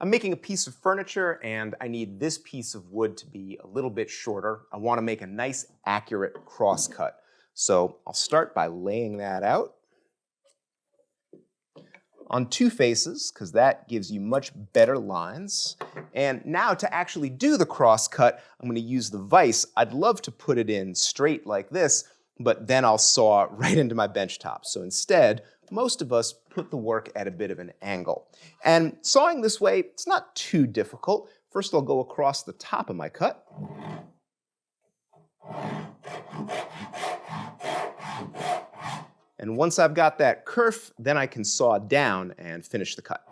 I'm making a piece of furniture and I need this piece of wood to be a little bit shorter. I want to make a nice, accurate cross cut. So I'll start by laying that out on two faces, because that gives you much better lines. And now to actually do the cross cut, I'm going to use the vise. I'd love to put it in straight like this, but then I'll saw right into my bench top. So instead, most of us put the work at a bit of an angle. And sawing this way, it's not too difficult. First, I'll go across the top of my cut. And once I've got that kerf, then I can saw down and finish the cut.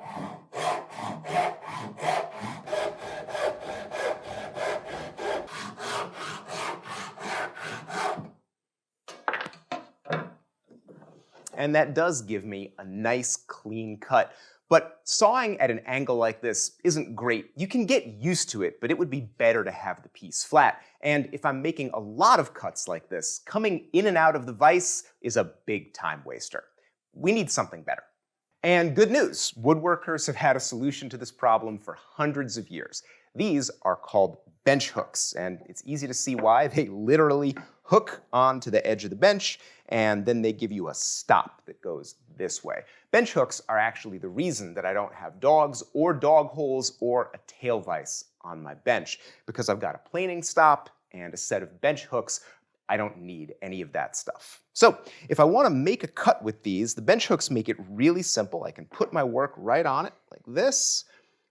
And that does give me a nice, clean cut. But sawing at an angle like this isn't great. You can get used to it, but it would be better to have the piece flat. And if I'm making a lot of cuts like this, coming in and out of the vise is a big time waster. We need something better. And good news, woodworkers have had a solution to this problem for hundreds of years. These are called bench hooks, and it's easy to see why. They literally hook onto the edge of the bench, and then they give you a stop that goes this way. Bench hooks are actually the reason that I don't have dogs or dog holes or a tail vise on my bench, because I've got a planing stop and a set of bench hooks. I don't need any of that stuff. So if I want to make a cut with these, the bench hooks make it really simple. I can put my work right on it like this,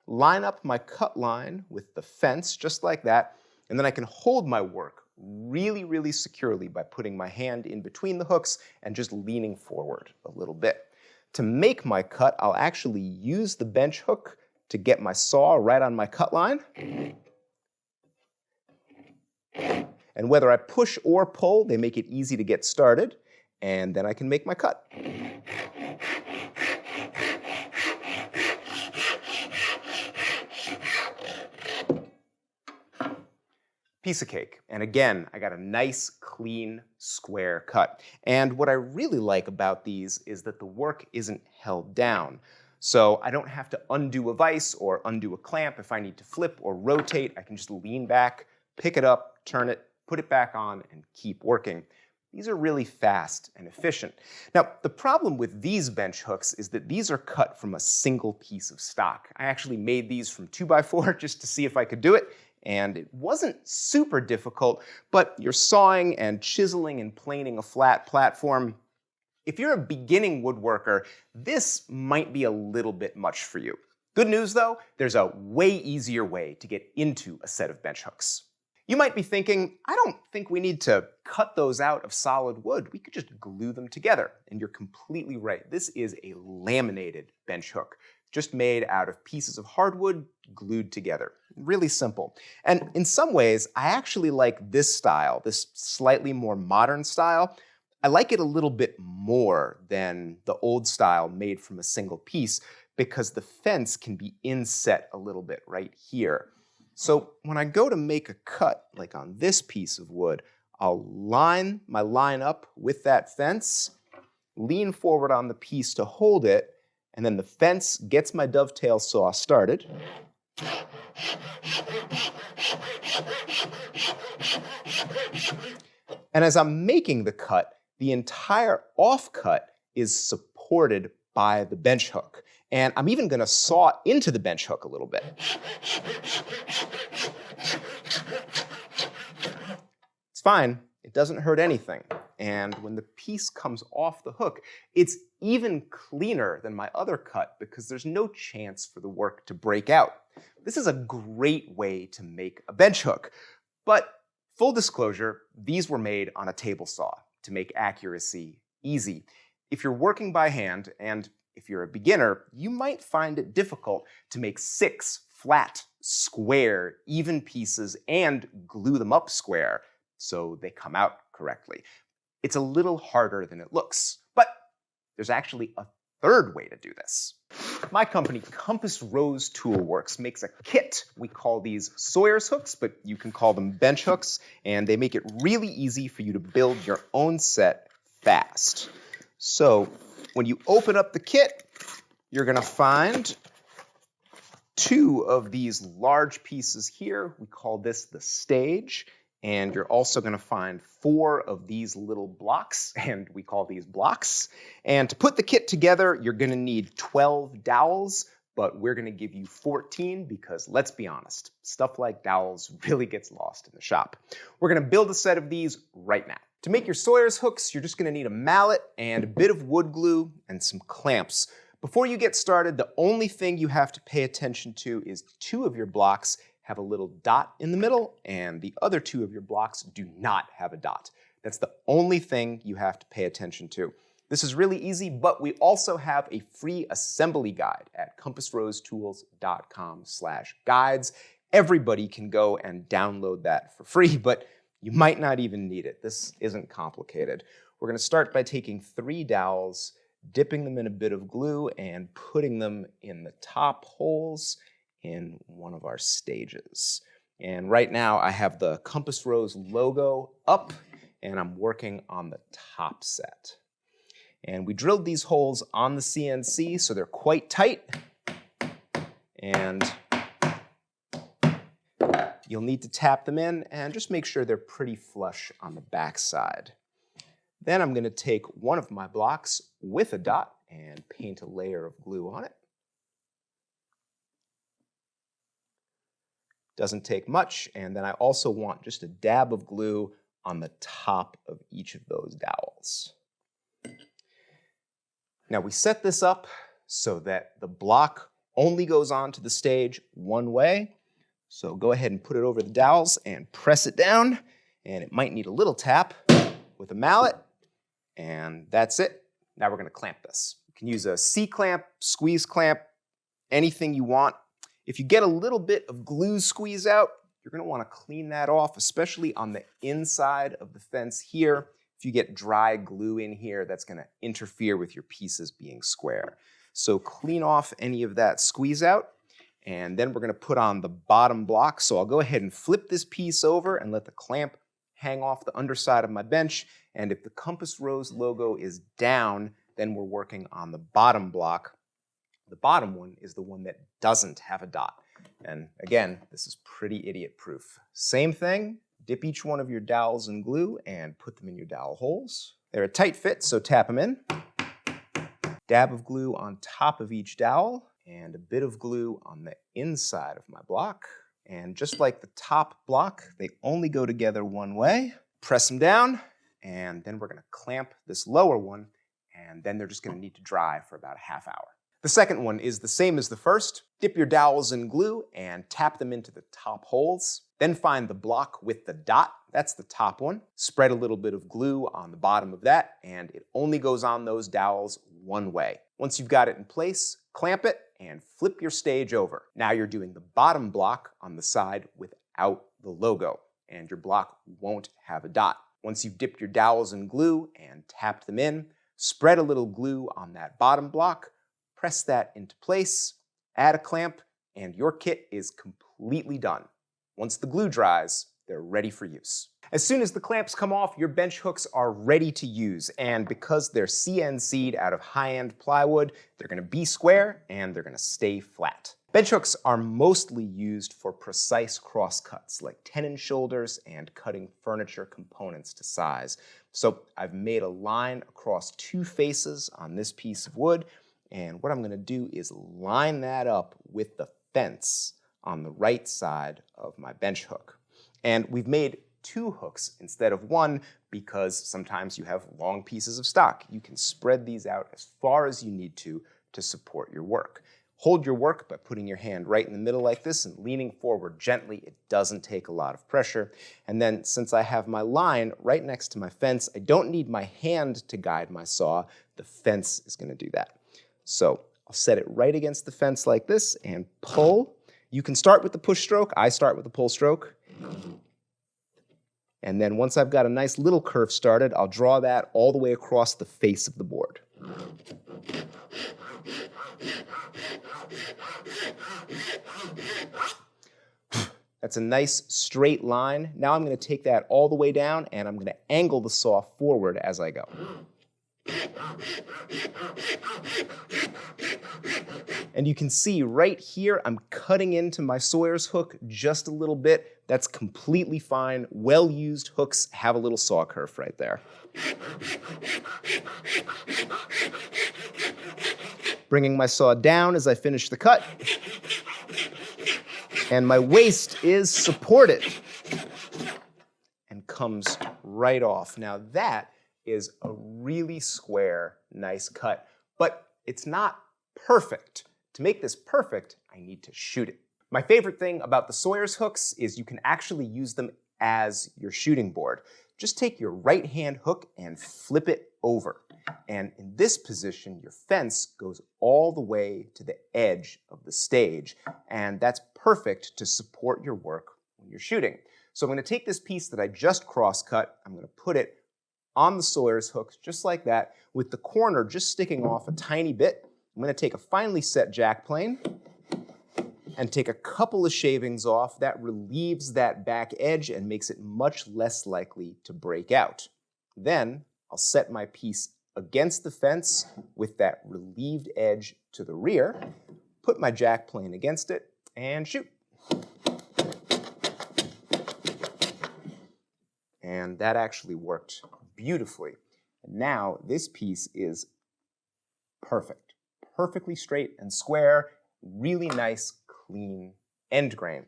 line up my cut line with the fence just like that, and then I can hold my work really, really securely by putting my hand in between the hooks and just leaning forward a little bit. To make my cut, I'll actually use the bench hook to get my saw right on my cut line. And whether I push or pull, they make it easy to get started, and then I can make my cut. Piece of cake. And again, I got a nice, clean, square cut. And what I really like about these is that the work isn't held down. So I don't have to undo a vise or undo a clamp. If I need to flip or rotate, I can just lean back, pick it up, turn it, put it back on, and keep working. These are really fast and efficient. Now, the problem with these bench hooks is that these are cut from a single piece of stock. I actually made these from 2x4 just to see if I could do it, and it wasn't super difficult, but you're sawing and chiseling and planing a flat platform. If you're a beginning woodworker, this might be a little bit much for you. Good news though, there's a way easier way to get into a set of bench hooks. You might be thinking, I don't think we need to cut those out of solid wood. We could just glue them together. And you're completely right. This is a laminated bench hook, just made out of pieces of hardwood glued together. Really simple. And in some ways, I actually like this style, this slightly more modern style. I like it a little bit more than the old style made from a single piece because the fence can be inset a little bit right here. So when I go to make a cut, like on this piece of wood, I'll line my line up with that fence, lean forward on the piece to hold it, and then the fence gets my dovetail saw started. And as I'm making the cut, the entire offcut is supported by the bench hook. And I'm even going to saw into the bench hook a little bit. It's fine. It doesn't hurt anything. And when the piece comes off the hook, it's even cleaner than my other cut because there's no chance for the work to break out. This is a great way to make a bench hook. But full disclosure, these were made on a table saw to make accuracy easy. If you're working by hand, and if you're a beginner, you might find it difficult to make 6 flat, square, even pieces and glue them up square so they come out correctly. It's a little harder than it looks, but there's actually a third way to do this. My company, Compass Rose Tool Works, makes a kit. We call these Sawyer's hooks, but you can call them bench hooks, and they make it really easy for you to build your own set fast. So when you open up the kit, you're going to find 2 of these large pieces here. We call this the stage. And you're also going to find 4 of these little blocks, and we call these blocks. And to put the kit together, you're going to need 12 dowels, but we're going to give you 14 because, let's be honest, stuff like dowels really gets lost in the shop. We're going to build a set of these right now. To make your Sawyer's hooks, you're just going to need a mallet and a bit of wood glue and some clamps. Before you get started, the only thing you have to pay attention to is 2 of your blocks have a little dot in the middle, and the other 2 of your blocks do not have a dot. That's the only thing you have to pay attention to. This is really easy, but we also have a free assembly guide at compassrosetools.com/guides. Everybody can go and download that for free, but you might not even need it. This isn't complicated. We're going to start by taking 3 dowels, dipping them in a bit of glue, and putting them in the top holes in one of our stages. And right now I have the Compass Rose logo up, and I'm working on the top set. And we drilled these holes on the CNC, so they're quite tight. And you'll need to tap them in and just make sure they're pretty flush on the back side. Then I'm going to take one of my blocks with a dot and paint a layer of glue on it. Doesn't take much, and then I also want just a dab of glue on the top of each of those dowels. Now we set this up so that the block only goes onto the stage one way. So go ahead and put it over the dowels and press it down, and it might need a little tap with a mallet, and that's it. Now we're going to clamp this. You can use a C-clamp, squeeze clamp, anything you want. If you get a little bit of glue squeeze out, you're going to want to clean that off, especially on the inside of the fence here. If you get dry glue in here, that's going to interfere with your pieces being square. So clean off any of that squeeze out, and then we're going to put on the bottom block. So I'll go ahead and flip this piece over and let the clamp hang off the underside of my bench. And if the Compass Rose logo is down, then we're working on the bottom block. The bottom one is the one that doesn't have a dot. And again, this is pretty idiot-proof. Same thing, dip each one of your dowels in glue and put them in your dowel holes. They're a tight fit, so tap them in. Dab of glue on top of each dowel, and a bit of glue on the inside of my block. And just like the top block, they only go together one way. Press them down, and then we're going to clamp this lower one, and then they're just going to need to dry for about a half hour. The second one is the same as the first. Dip your dowels in glue and tap them into the top holes. Then find the block with the dot. That's the top one. Spread a little bit of glue on the bottom of that, and it only goes on those dowels one way. Once you've got it in place, clamp it and flip your stage over. Now you're doing the bottom block on the side without the logo, and your block won't have a dot. Once you've dipped your dowels in glue and tapped them in, spread a little glue on that bottom block, press that into place, add a clamp, and your kit is completely done. Once the glue dries, they're ready for use. As soon as the clamps come off, your bench hooks are ready to use, and because they're CNC'd out of high-end plywood, they're going to be square and they're going to stay flat. Bench hooks are mostly used for precise cross cuts, like tenon shoulders and cutting furniture components to size. So I've made a line across 2 faces on this piece of wood, and what I'm going to do is line that up with the fence on the right side of my bench hook. And we've made 2 hooks instead of 1 because sometimes you have long pieces of stock. You can spread these out as far as you need to support your work. Hold your work by putting your hand right in the middle like this and leaning forward gently. It doesn't take a lot of pressure. And then since I have my line right next to my fence, I don't need my hand to guide my saw. The fence is going to do that. So I'll set it right against the fence like this and pull. You can start with the push stroke. I start with the pull stroke. And then once I've got a nice little curve started, I'll draw that all the way across the face of the board. That's a nice straight line. Now I'm going to take that all the way down and I'm going to angle the saw forward as I go. And you can see right here, I'm cutting into my Sawyer's hook just a little bit. That's completely fine. Well-used hooks have a little saw curve right there. Bringing my saw down as I finish the cut. And my waist is supported and comes right off. Now that is a really square, nice cut, but it's not perfect. To make this perfect, I need to shoot it. My favorite thing about the Sawyer's hooks is you can actually use them as your shooting board. Just take your right-hand hook and flip it over. And in this position, your fence goes all the way to the edge of the stage. And that's perfect to support your work when you're shooting. So I'm going to take this piece that I just cross-cut, I'm going to put it on the Sawyer's hooks just like that, with the corner just sticking off a tiny bit. I'm going to take a finely set jack plane and take a couple of shavings off. That relieves that back edge and makes it much less likely to break out. Then I'll set my piece against the fence with that relieved edge to the rear, put my jack plane against it, and shoot. And that actually worked beautifully. And now this piece is perfect. Perfectly straight and square, really nice, clean end grain.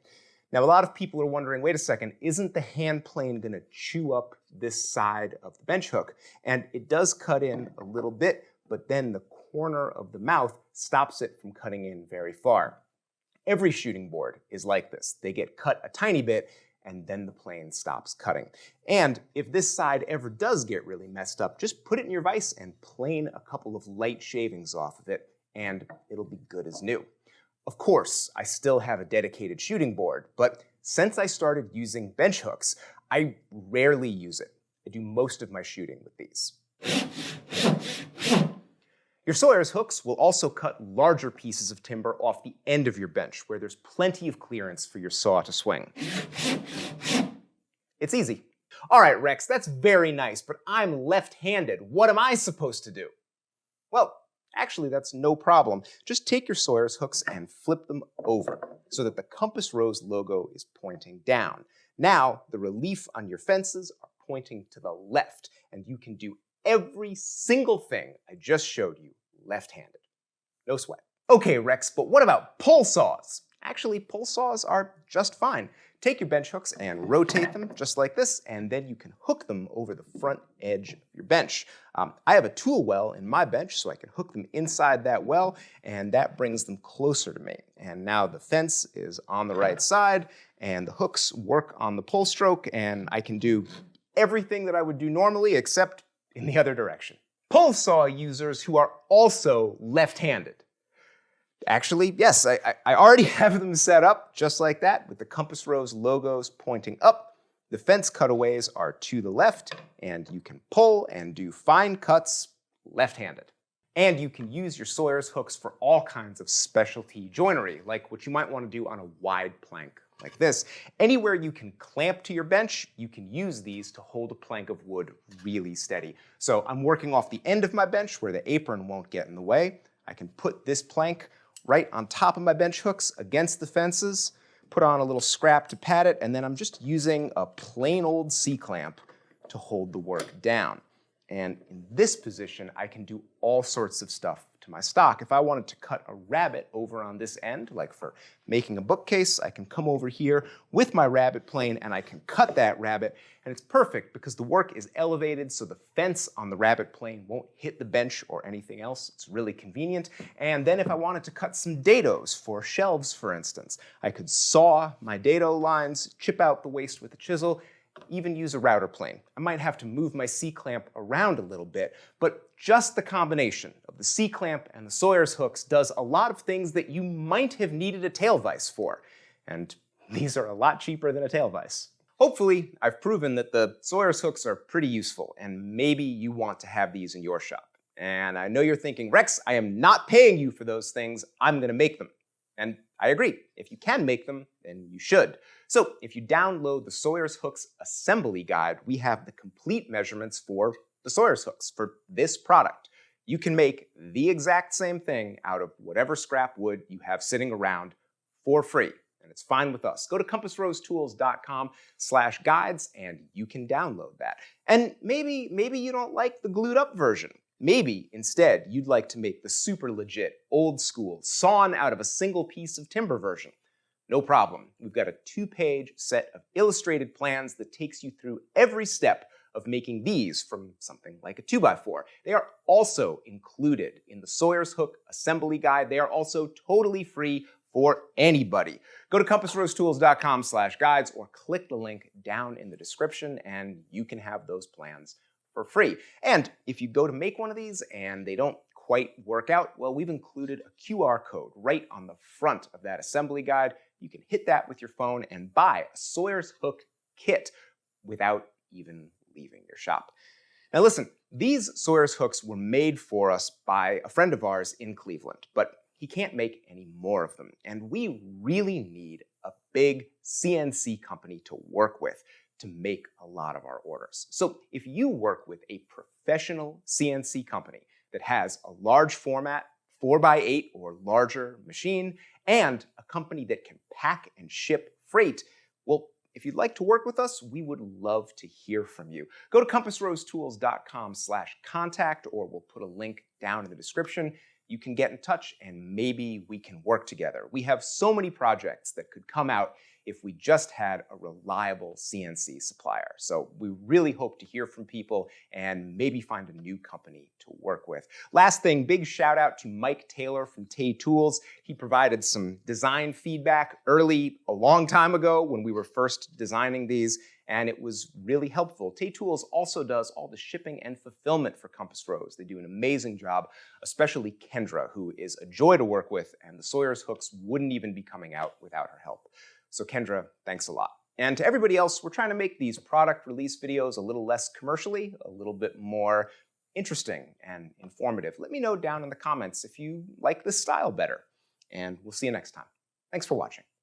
Now, a lot of people are wondering, wait a second, isn't the hand plane going to chew up this side of the bench hook? And it does cut in a little bit, but then the corner of the mouth stops it from cutting in very far. Every shooting board is like this. They get cut a tiny bit, and then the plane stops cutting. And if this side ever does get really messed up, just put it in your vise and plane a couple of light shavings off of it, and it'll be good as new. Of course, I still have a dedicated shooting board, but since I started using bench hooks, I rarely use it. I do most of my shooting with these. Your Sawyer's hooks will also cut larger pieces of timber off the end of your bench, where there's plenty of clearance for your saw to swing. It's easy. All right, Rex, that's very nice, but I'm left-handed. What am I supposed to do? Well, actually, that's no problem. Just take your Sawyer's hooks and flip them over so that the Compass Rose logo is pointing down. Now, the relief on your fences are pointing to the left, and you can do every single thing I just showed you left-handed. No sweat. Okay, Rex, but what about pull saws? Actually, pull saws are just fine. Take your bench hooks and rotate them just like this, and then you can hook them over the front edge of your bench. I have a tool well in my bench, so I can hook them inside that well, and that brings them closer to me. And now the fence is on the right side, and the hooks work on the pull stroke, and I can do everything that I would do normally except in the other direction. Pull saw users who are also left-handed. Actually, yes, I already have them set up just like that with the Compass Rose logos pointing up. The fence cutaways are to the left, and you can pull and do fine cuts left-handed. And you can use your Sawyer's hooks for all kinds of specialty joinery, like what you might want to do on a wide plank like this. Anywhere you can clamp to your bench, you can use these to hold a plank of wood really steady. So I'm working off the end of my bench where the apron won't get in the way. I can put this plank right on top of my bench hooks against the fences, put on a little scrap to pad it, and then I'm just using a plain old C-clamp to hold the work down. And in this position, I can do all sorts of stuff to my stock. If I wanted to cut a rabbet over on this end, like for making a bookcase, I can come over here with my rabbet plane and I can cut that rabbet. And it's perfect because the work is elevated so the fence on the rabbet plane won't hit the bench or anything else. It's really convenient. And then if I wanted to cut some dados for shelves, for instance, I could saw my dado lines, chip out the waste with a chisel, even use a router plane. I might have to move my C-clamp around a little bit, but just the combination of the C-clamp and the Sawyer's hooks does a lot of things that you might have needed a tail vise for. And these are a lot cheaper than a tail vise. Hopefully, I've proven that the Sawyer's hooks are pretty useful, and maybe you want to have these in your shop. And I know you're thinking, Rex, I am not paying you for those things. I'm going to make them. And I agree. If you can make them, then you should. So if you download the Sawyer's Hooks Assembly Guide, we have the complete measurements for the Sawyer's hooks for this product. You can make the exact same thing out of whatever scrap wood you have sitting around for free. And it's fine with us. Go to compassrosetools.com/guides and you can download that. And maybe you don't like the glued up version. Maybe instead you'd like to make the super legit, old school, sawn out of a single piece of timber version. No problem. We've got a 2-page set of illustrated plans that takes you through every step of making these from something like a 2x4. They are also included in the Sawyer's Hook assembly guide. They are also totally free for anybody. Go to compassrosetools.com/guides or click the link down in the description and you can have those plans for free. And if you go to make one of these and they don't quite work out, well, we've included a QR code right on the front of that assembly guide. You can hit that with your phone and buy a Sawyer's Hook kit without even leaving your shop. Now listen, these Sawyer's hooks were made for us by a friend of ours in Cleveland, but he can't make any more of them. And we really need a big CNC company to work with to make a lot of our orders. So if you work with a professional CNC company that has a large format, 4x8 or larger machine, and a company that can pack and ship freight, well, if you'd like to work with us, we would love to hear from you. Go to compassrosetools.com/contact or we'll put a link down in the description. You can get in touch and maybe we can work together. We have so many projects that could come out if we just had a reliable CNC supplier. So we really hope to hear from people and maybe find a new company to work with. Last thing, big shout out to Mike Taylor from Tay Tools. He provided some design feedback early, a long time ago when we were first designing these, and it was really helpful. Tay Tools also does all the shipping and fulfillment for Compass Rose. They do an amazing job, especially Kendra, who is a joy to work with, and the Sawyer's hooks wouldn't even be coming out without her help. So Kendra, thanks a lot. And to everybody else, we're trying to make these product release videos a little less commercially, a little bit more interesting and informative. Let me know down in the comments if you like this style better. And we'll see you next time. Thanks for watching.